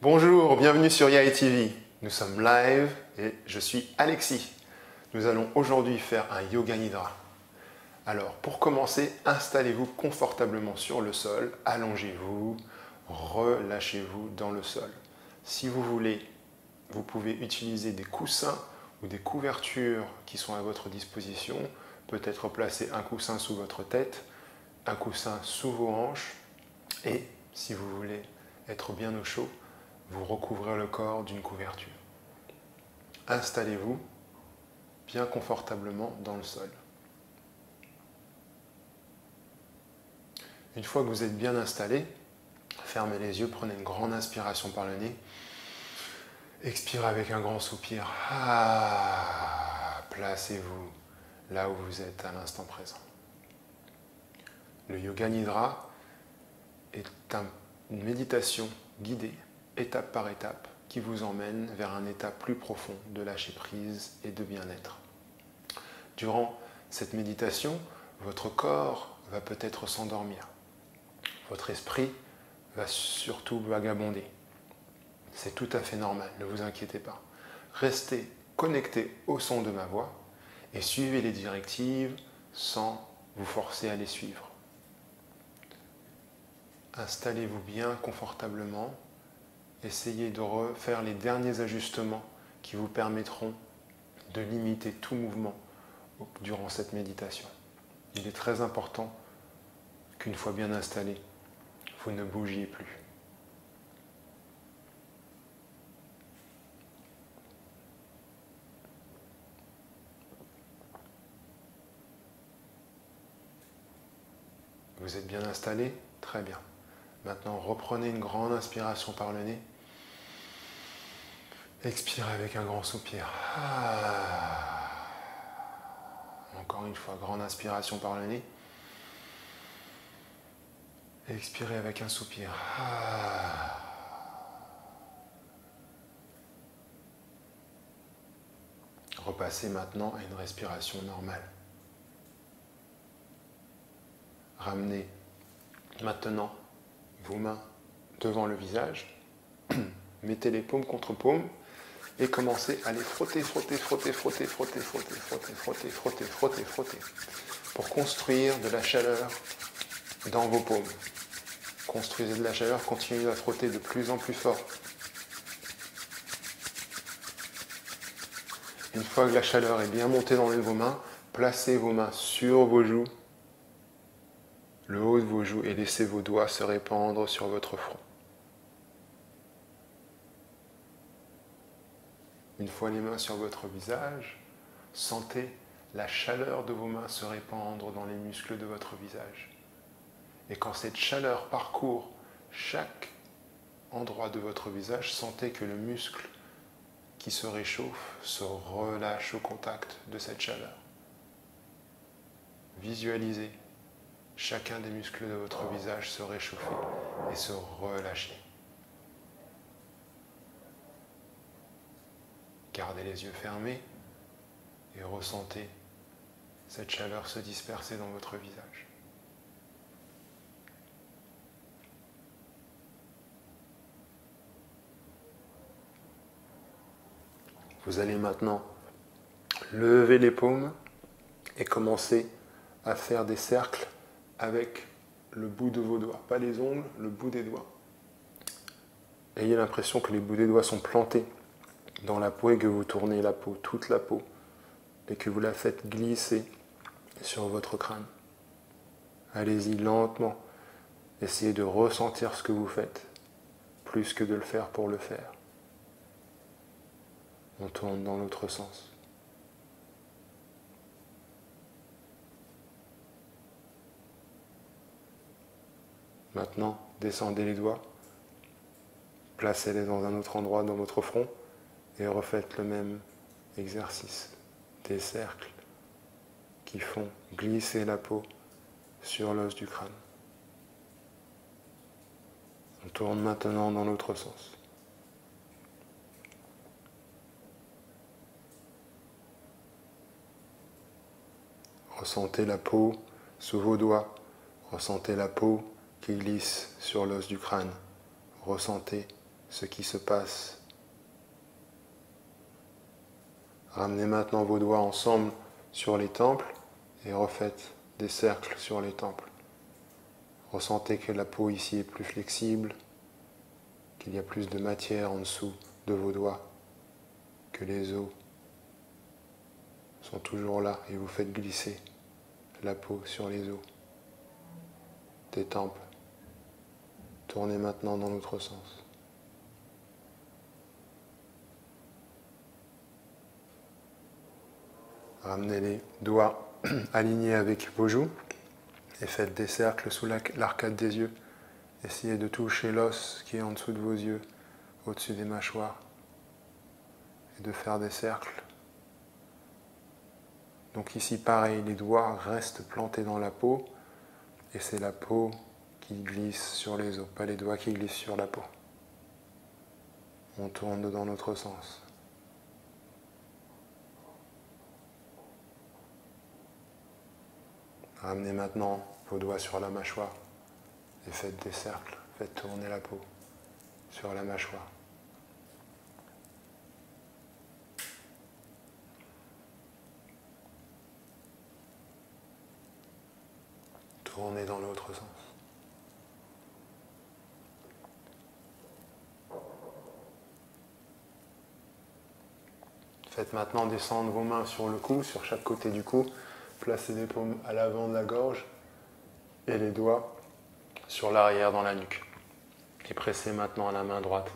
Bonjour, bienvenue sur Yai TV. Nous sommes live et je suis Alexis. Nous allons aujourd'hui faire un Yoga Nidra. Alors, pour commencer, installez-vous confortablement sur le sol, allongez-vous, relâchez-vous dans le sol. Si vous voulez, vous pouvez utiliser des coussins ou des couvertures qui sont à votre disposition. Peut-être placer un coussin sous votre tête, un coussin sous vos hanches et, si vous voulez être bien au chaud, vous recouvrez le corps d'une couverture. Installez-vous bien confortablement dans le sol. Une fois que vous êtes bien installé, fermez les yeux, prenez une grande inspiration par le nez. Expirez avec un grand soupir. Placez-vous là où vous êtes à l'instant présent. Le Yoga Nidra est une méditation guidée, étape par étape, qui vous emmène vers un état plus profond de lâcher prise et de bien-être. Durant cette méditation, votre corps va peut-être s'endormir. Votre esprit va surtout vagabonder. C'est tout à fait normal, ne vous inquiétez pas. Restez connecté au son de ma voix et suivez les directives sans vous forcer à les suivre. Installez-vous bien confortablement. Essayez de refaire les derniers ajustements qui vous permettront de limiter tout mouvement durant cette méditation. Il est très important qu'une fois bien installé, vous ne bougiez plus. Vous êtes bien installé? Très bien. Maintenant, reprenez une grande inspiration par le nez. Expirez avec un grand soupir. Encore une fois, grande inspiration par le nez. Expirez avec un soupir. Repassez maintenant à une respiration normale. Ramenez maintenant vos mains devant le visage. Mettez les paumes contre paumes et commencez à les frotter, pour construire de la chaleur dans vos paumes. Construisez de la chaleur, continuez à frotter de plus en plus fort. Une fois que la chaleur est bien montée dans vos mains, placez vos mains sur vos joues, le haut de vos joues, et laissez vos doigts se répandre sur votre front. Une fois les mains sur votre visage, sentez la chaleur de vos mains se répandre dans les muscles de votre visage. Et quand cette chaleur parcourt chaque endroit de votre visage, sentez que le muscle qui se réchauffe se relâche au contact de cette chaleur. Visualisez chacun des muscles de votre visage se réchauffer et se relâcher. Gardez les yeux fermés et ressentez cette chaleur se disperser dans votre visage. Vous allez maintenant lever les paumes et commencer à faire des cercles avec le bout de vos doigts, pas les ongles, le bout des doigts. Ayez l'impression que les bouts des doigts sont plantés dans la peau et que vous tournez la peau, toute la peau, et que vous la faites glisser sur votre crâne. Allez-y lentement, essayez de ressentir ce que vous faites, plus que de le faire pour le faire. On tourne dans l'autre sens. Maintenant, descendez les doigts, placez-les dans un autre endroit dans votre front et refaites le même exercice. Des cercles qui font glisser la peau sur l'os du crâne. On tourne maintenant dans l'autre sens. Ressentez la peau sous vos doigts, ressentez la peau qui glisse sur l'os du crâne, ressentez ce qui se passe. Ramenez maintenant vos doigts ensemble sur les tempes et refaites des cercles sur les tempes. Ressentez que la peau ici est plus flexible, qu'il y a plus de matière en dessous de vos doigts, que les os sont toujours là et vous faites glisser la peau sur les os des tempes. Tournez maintenant dans l'autre sens. Ramenez les doigts alignés avec vos joues et faites des cercles sous l'arcade des yeux. Essayez de toucher l'os qui est en dessous de vos yeux, au-dessus des mâchoires, et de faire des cercles. Donc ici, pareil, les doigts restent plantés dans la peau, et c'est la peau qui glisse sur les os, pas les doigts qui glissent sur la peau. On tourne dans l'autre sens. Ramenez maintenant vos doigts sur la mâchoire et faites des cercles, faites tourner la peau sur la mâchoire. Tournez dans l'autre sens. Faites maintenant descendre vos mains sur le cou, sur chaque côté du cou. Placez les paumes à l'avant de la gorge et les doigts sur l'arrière dans la nuque. Et pressez maintenant la main droite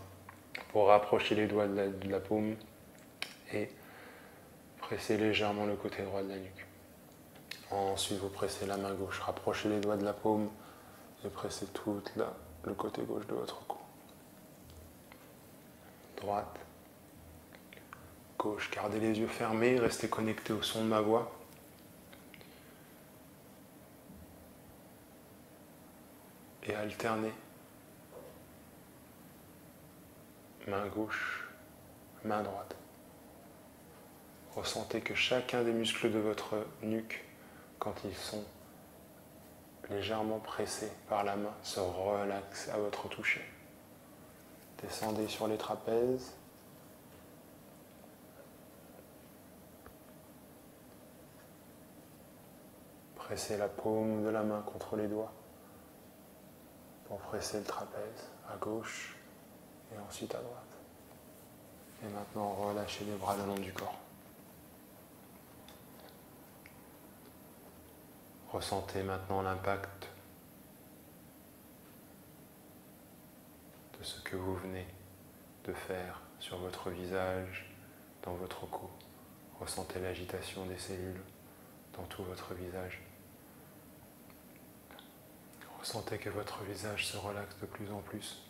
pour rapprocher les doigts de la paume et pressez légèrement le côté droit de la nuque. Ensuite, vous pressez la main gauche, rapprochez les doigts de la paume et pressez tout le côté gauche de votre cou. Droite, gauche, gardez les yeux fermés, restez connectés au son de ma voix. Et alternez. Main gauche, main droite. Ressentez que chacun des muscles de votre nuque, quand ils sont légèrement pressés par la main, se relaxe à votre toucher. Descendez sur les trapèzes. Pressez la paume de la main contre les doigts pour presser le trapèze à gauche et ensuite à droite. Et maintenant, relâchez les bras le long du corps. Ressentez maintenant l'impact de ce que vous venez de faire sur votre visage, dans votre cou. Ressentez l'agitation des cellules dans tout votre visage. Ressentez que votre visage se relaxe de plus en plus.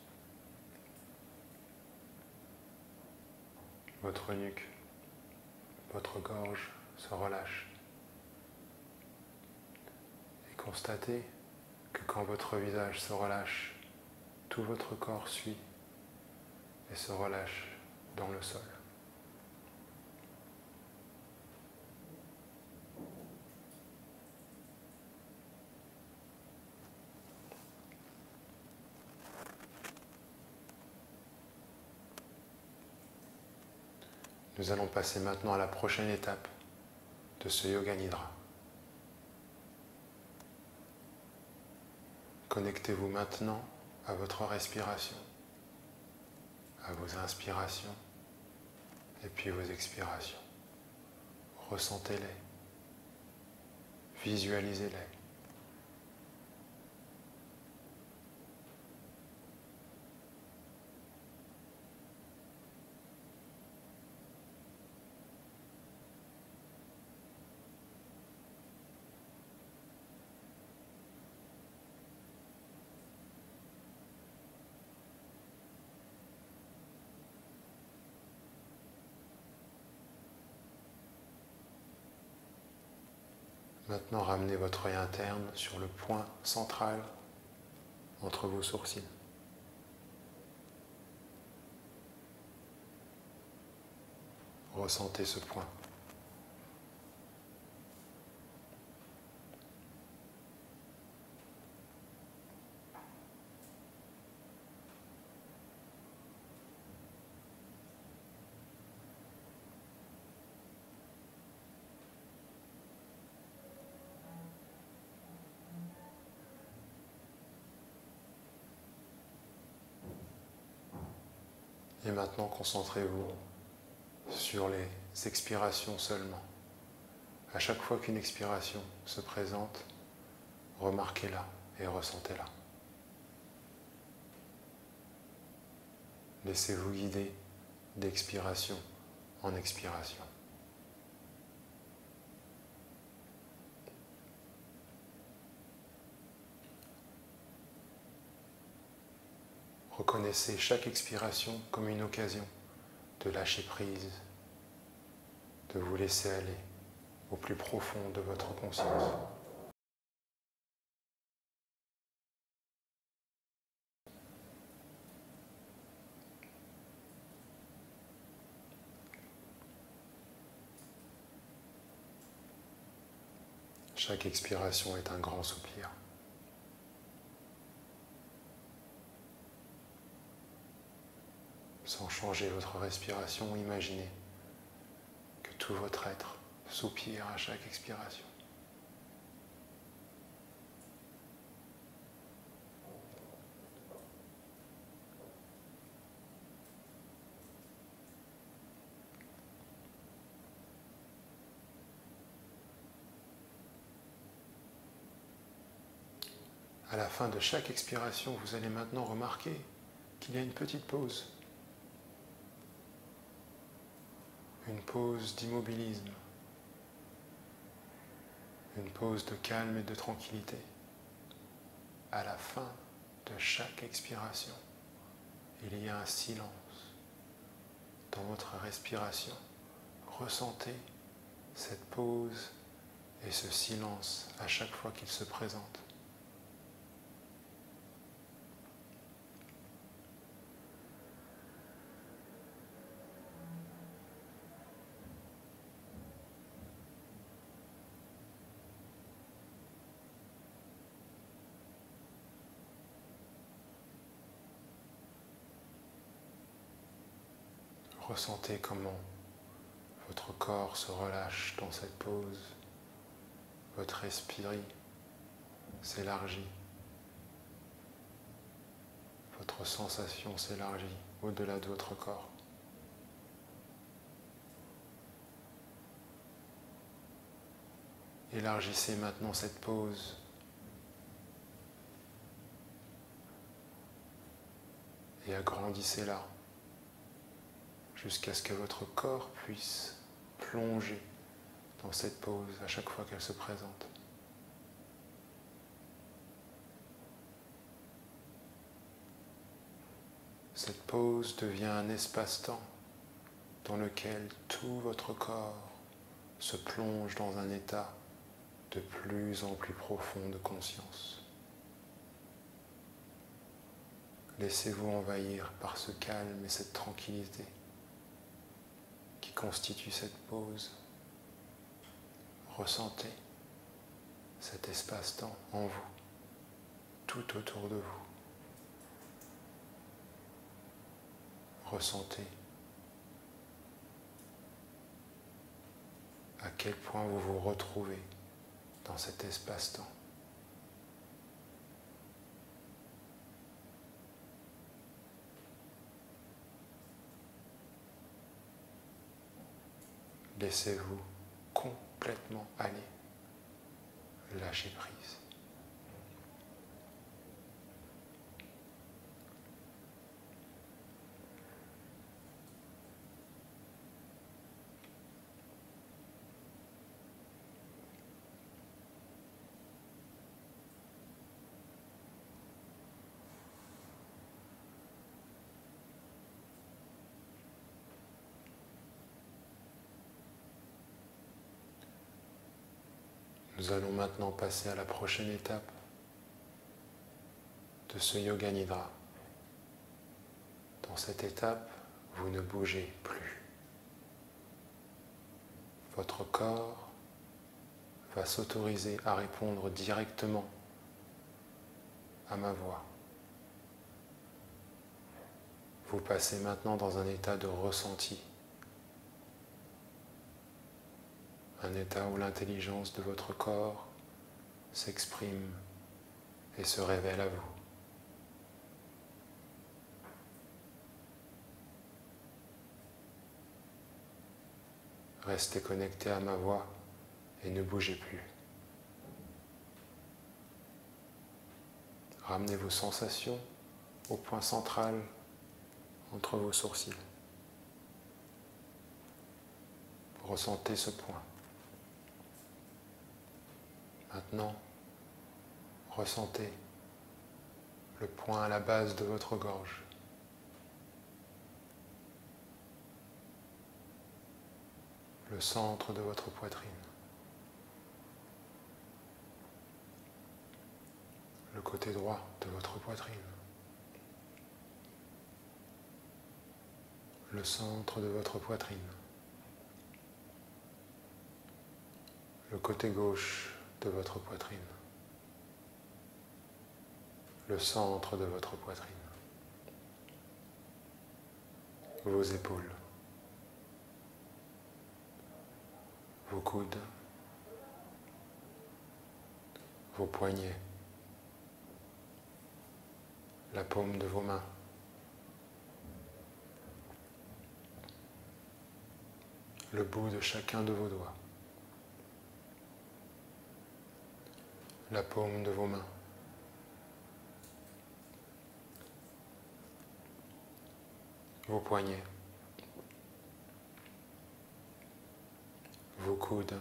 Votre nuque, votre gorge se relâche. Et constatez que quand votre visage se relâche, tout votre corps suit et se relâche dans le sol. Nous allons passer maintenant à la prochaine étape de ce Yoga Nidra. Connectez-vous maintenant à votre respiration, à vos inspirations et puis vos expirations. Ressentez-les, visualisez-les. Maintenant, ramenez votre œil interne sur le point central entre vos sourcils. Ressentez ce point. Et maintenant, concentrez-vous sur les expirations seulement. À chaque fois qu'une expiration se présente, remarquez-la et ressentez-la. Laissez-vous guider d'expiration en expiration. Reconnaissez chaque expiration comme une occasion de lâcher prise, de vous laisser aller au plus profond de votre conscience. Chaque expiration est un grand soupir. Sans changer votre respiration, imaginez que tout votre être soupire à chaque expiration. À la fin de chaque expiration, vous allez maintenant remarquer qu'il y a une petite pause. Une pause d'immobilisme. Une pause de calme et de tranquillité. À la fin de chaque expiration, il y a un silence dans votre respiration. Ressentez cette pause et ce silence à chaque fois qu'il se présente. Ressentez comment votre corps se relâche dans cette pause, votre esprit s'élargit, votre sensation s'élargit au-delà de votre corps. Élargissez maintenant cette pause et agrandissez-la jusqu'à ce que votre corps puisse plonger dans cette pause à chaque fois qu'elle se présente. Cette pause devient un espace-temps dans lequel tout votre corps se plonge dans un état de plus en plus profond de conscience. Laissez-vous envahir par ce calme et cette tranquillité qui constitue cette pause. Ressentez cet espace-temps en vous, tout autour de vous. Ressentez à quel point vous vous retrouvez dans cet espace-temps. Laissez-vous complètement aller, lâchez prise. Nous allons maintenant passer à la prochaine étape de ce Yoga Nidra. Dans cette étape, vous ne bougez plus. Votre corps va s'autoriser à répondre directement à ma voix. Vous passez maintenant dans un état de ressenti. Un état où l'intelligence de votre corps s'exprime et se révèle à vous. Restez connecté à ma voix et ne bougez plus. Ramenez vos sensations au point central entre vos sourcils. Ressentez ce point. Maintenant, ressentez le point à la base de votre gorge. Le centre de votre poitrine. Le côté droit de votre poitrine. Le centre de votre poitrine. Le côté gauche de votre poitrine. Le centre de votre poitrine. Vos épaules. Vos coudes. Vos poignets. La paume de vos mains. Le bout de chacun de vos doigts. La paume de vos mains. Vos poignets. Vos coudes.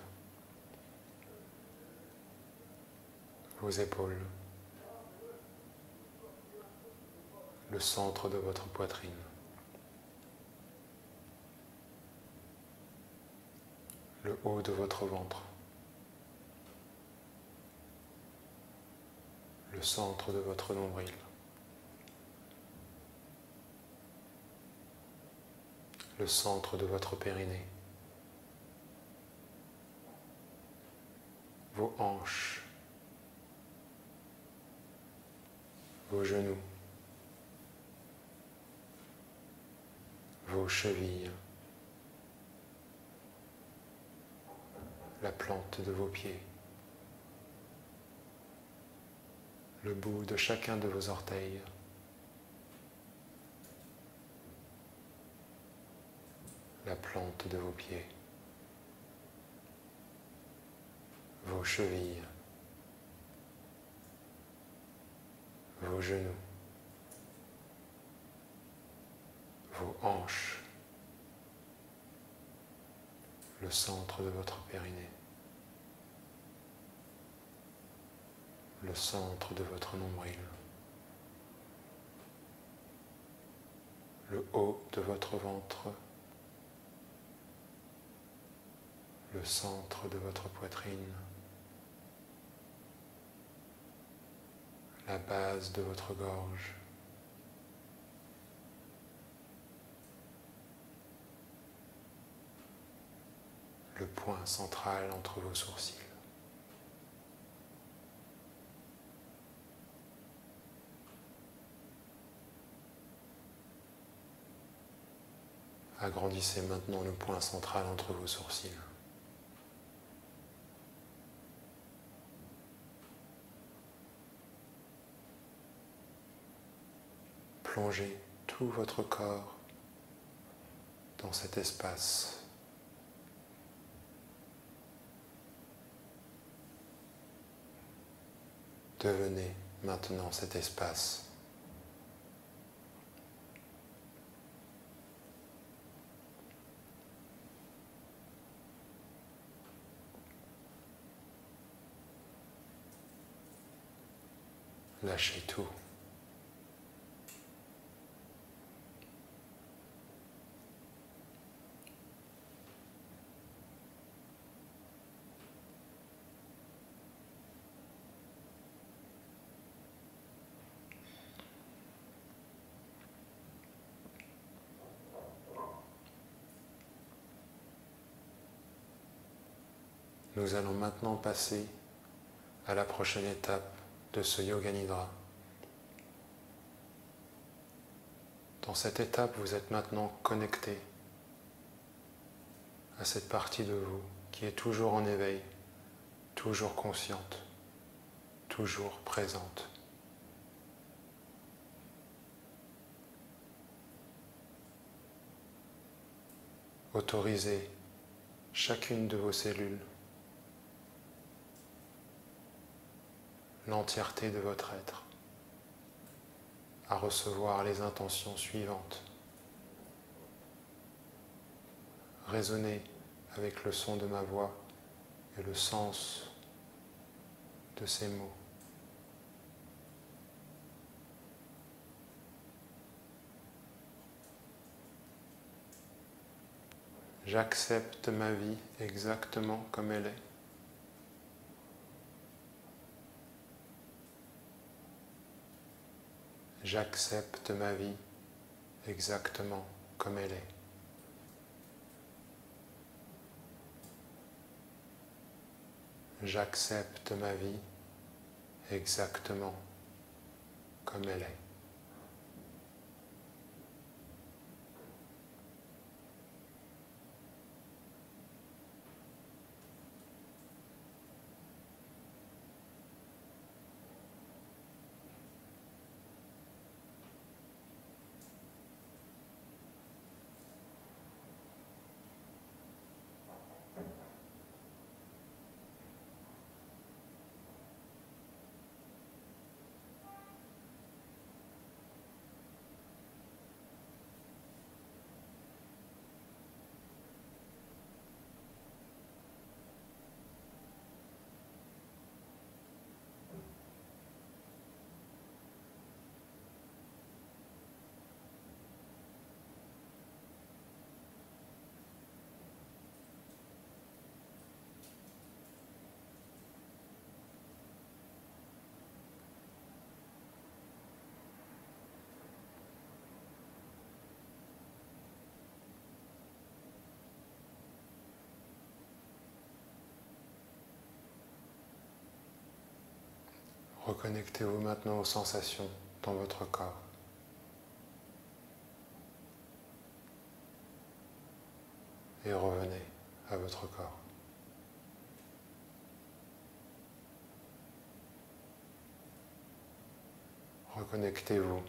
Vos épaules. Le centre de votre poitrine. Le haut de votre ventre. Le centre de votre nombril. Le centre de votre périnée. Vos hanches. Vos genoux. Vos chevilles. La plante de vos pieds. Le bout de chacun de vos orteils. La plante de vos pieds. Vos chevilles. Vos genoux. Vos hanches. Le centre de votre périnée. Le centre de votre nombril. Le haut de votre ventre. Le centre de votre poitrine. La base de votre gorge. Le point central entre vos sourcils. Agrandissez maintenant le point central entre vos sourcils. Plongez tout votre corps dans cet espace. Devenez maintenant cet espace. Lâchez tout. Nous allons maintenant passer à la prochaine étape de ce Yoga Nidra. Dans cette étape, vous êtes maintenant connecté à cette partie de vous qui est toujours en éveil, toujours consciente, toujours présente. Autorisez chacune de vos cellules, l'entièreté de votre être, à recevoir les intentions suivantes. Résonnez avec le son de ma voix et le sens de ces mots. J'accepte ma vie exactement comme elle est. J'accepte ma vie exactement comme elle est. J'accepte ma vie exactement comme elle est. Reconnectez-vous maintenant aux sensations dans votre corps. Et revenez à votre corps. Reconnectez-vous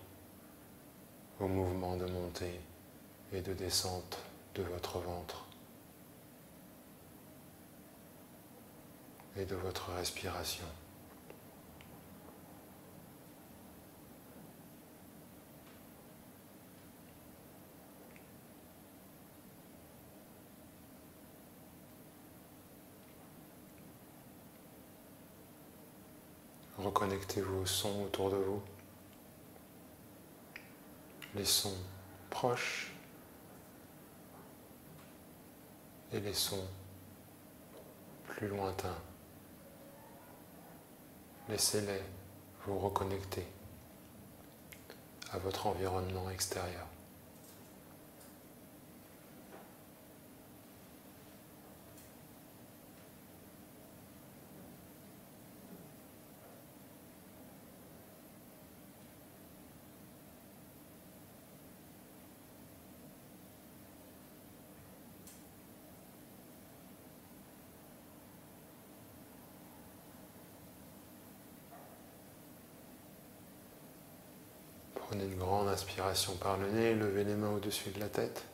au mouvement de montée et de descente de votre ventre et de votre respiration. Reconnectez-vous aux sons autour de vous, les sons proches et les sons plus lointains. Laissez-les vous reconnecter à votre environnement extérieur. Prenez une grande inspiration par le nez, levez les mains au-dessus de la tête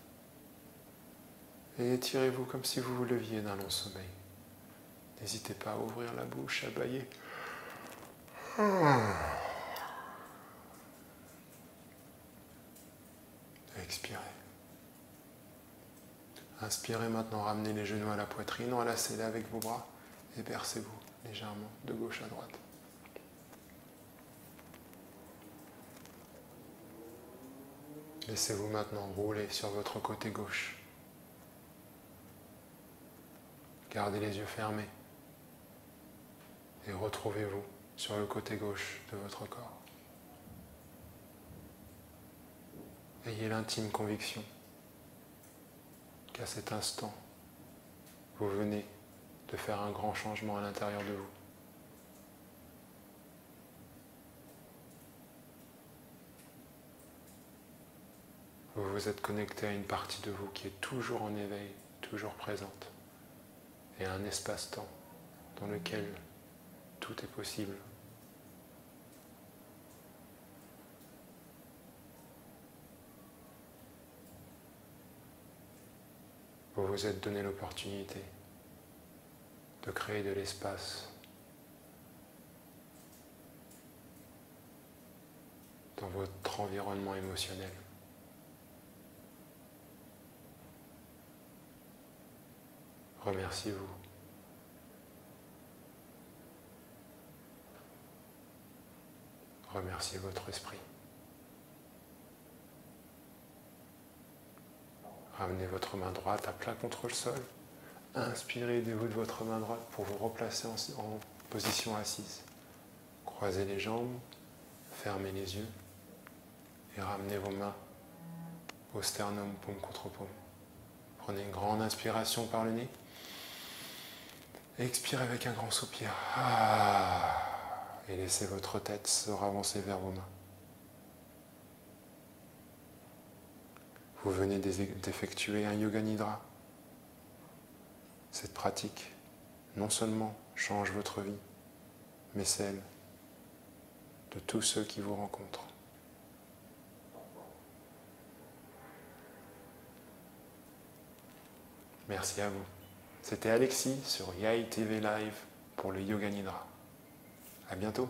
et étirez-vous comme si vous vous leviez d'un long sommeil. N'hésitez pas à ouvrir la bouche, à bâiller. Expirez. Inspirez maintenant, ramenez les genoux à la poitrine, enlacez-les avec vos bras et bercez-vous légèrement de gauche à droite. Laissez-vous maintenant rouler sur votre côté gauche. Gardez les yeux fermés et retrouvez-vous sur le côté gauche de votre corps. Ayez l'intime conviction qu'à cet instant, vous venez de faire un grand changement à l'intérieur de vous. Vous vous êtes connecté à une partie de vous qui est toujours en éveil, toujours présente, et à un espace-temps dans lequel tout est possible. Vous vous êtes donné l'opportunité de créer de l'espace dans votre environnement émotionnel. Remerciez-vous. Remerciez votre esprit. Ramenez votre main droite à plat contre le sol. Inspirez du haut de votre main droite pour vous replacer en position assise. Croisez les jambes, fermez les yeux et ramenez vos mains au sternum, paume contre paume. Prenez une grande inspiration par le nez. Expirez avec un grand soupir. Et laissez votre tête se ravancer vers vos mains. Vous venez d'effectuer un Yoga Nidra. Cette pratique, non seulement change votre vie, mais celle de tous ceux qui vous rencontrent. Merci à vous. C'était Alexis sur Yai TV Live pour le Yoga Nidra. À bientôt.